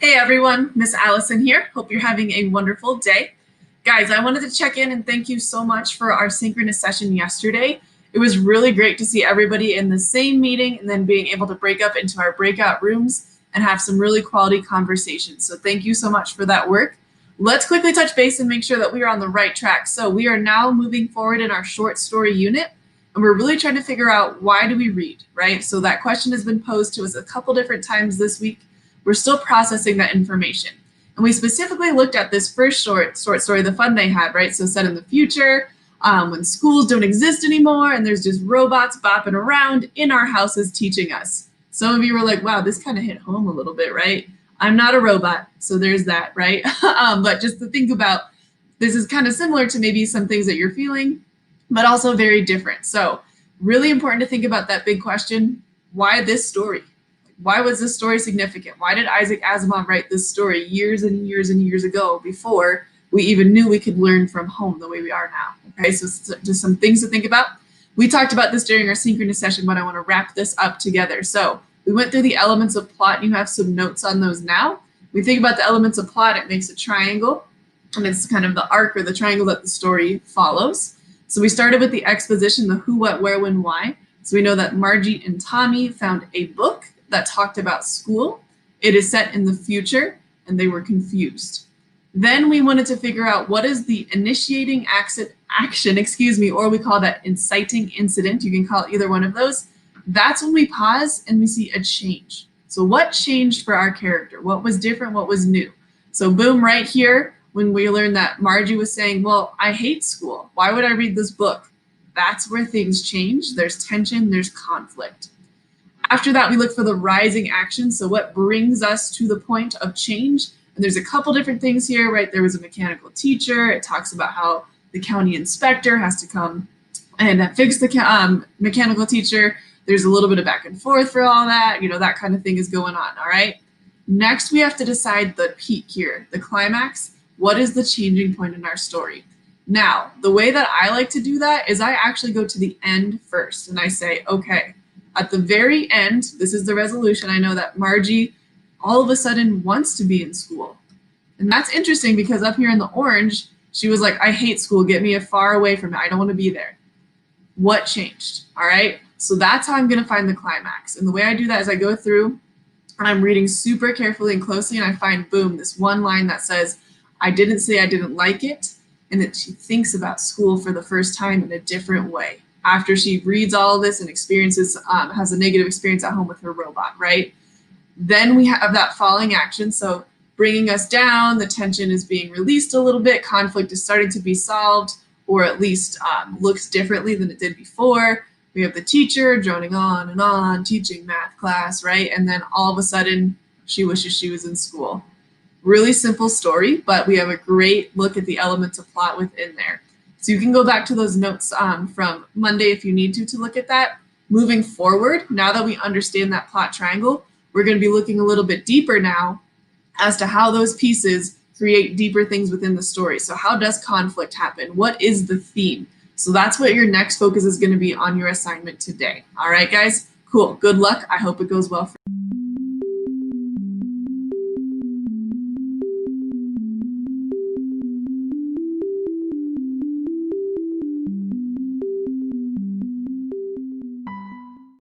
Hey everyone, Miss Allison here. Hope you're having a wonderful day. Guys, I wanted to check in and thank you so much for our synchronous session yesterday. It was really great to see everybody in the same meeting and then being able to break up into our breakout rooms and have some really quality conversations. So thank you so much for that work. Let's quickly touch base and make sure that we are on the right track. So we are now moving forward in our short story unit, and we're really trying to figure out, why do we read, right? So that question has been posed to us a couple different times this week. We're still processing that information. And we specifically looked at this first short story, the fun they had, right? So set in the future, when schools don't exist anymore and there's just robots bopping around in our houses teaching us. Some of you were like, wow, this kind of hit home a little bit, right? I'm not a robot, so there's that, right? But just to think about, this is kind of similar to maybe some things that you're feeling, but also very different. So really important to think about that big question, why this story? Why was this story significant? Why did Isaac Asimov write this story years and years and years ago before we even knew we could learn from home the way we are now? Okay, so just some things to think about. We talked about this during our synchronous session, but I want to wrap this up together. So we went through the elements of plot, and you have some notes on those now. We think about the elements of plot, it makes a triangle, and it's kind of the arc or the triangle that the story follows. So we started with the exposition, the who, what, where, when, why. So we know that Margie and Tommy found a book that talked about school. It is set in the future, and they were confused. Then we wanted to figure out, what is the initiating action, or we call that inciting incident. You can call it either one of those. That's when we pause and we see a change. So what changed for our character? What was different? What was new? So boom, right here, when we learned that Margie was saying, well, I hate school. Why would I read this book? That's where things change. There's tension, there's conflict. After that, we look for the rising action. So what brings us to the point of change? And there's a couple different things here, right? There was a mechanical teacher. It talks about how the county inspector has to come and fix the mechanical teacher. There's a little bit of back and forth for all that, that kind of thing is going on, all right? Next, we have to decide the peak here, the climax. What is the changing point in our story? Now, the way that I like to do that is I actually go to the end first, and I say, okay, at the very end, this is the resolution. I know that Margie all of a sudden wants to be in school. And that's interesting, because up here in the orange, she was like, I hate school. Get me far away from it. I don't want to be there. What changed? All right. So that's how I'm going to find the climax. And the way I do that is I go through and I'm reading super carefully and closely, and I find, boom, this one line that says, I didn't say I didn't like it, and that she thinks about school for the first time in a different way after she reads all of this and experiences, has a negative experience at home with her robot, right? Then we have that falling action. So bringing us down, the tension is being released a little bit, conflict is starting to be solved, or at least looks differently than it did before. We have the teacher droning on and on, teaching math class, right? And then all of a sudden, she wishes she was in school. Really simple story, but we have a great look at the elements of plot within there. So you can go back to those notes from Monday if you need to look at that. Moving forward, now that we understand that plot triangle, we're going to be looking a little bit deeper now as to how those pieces create deeper things within the story. So how does conflict happen? What is the theme? So that's what your next focus is going to be on your assignment today. All right, guys? Cool. Good luck. I hope it goes well for you.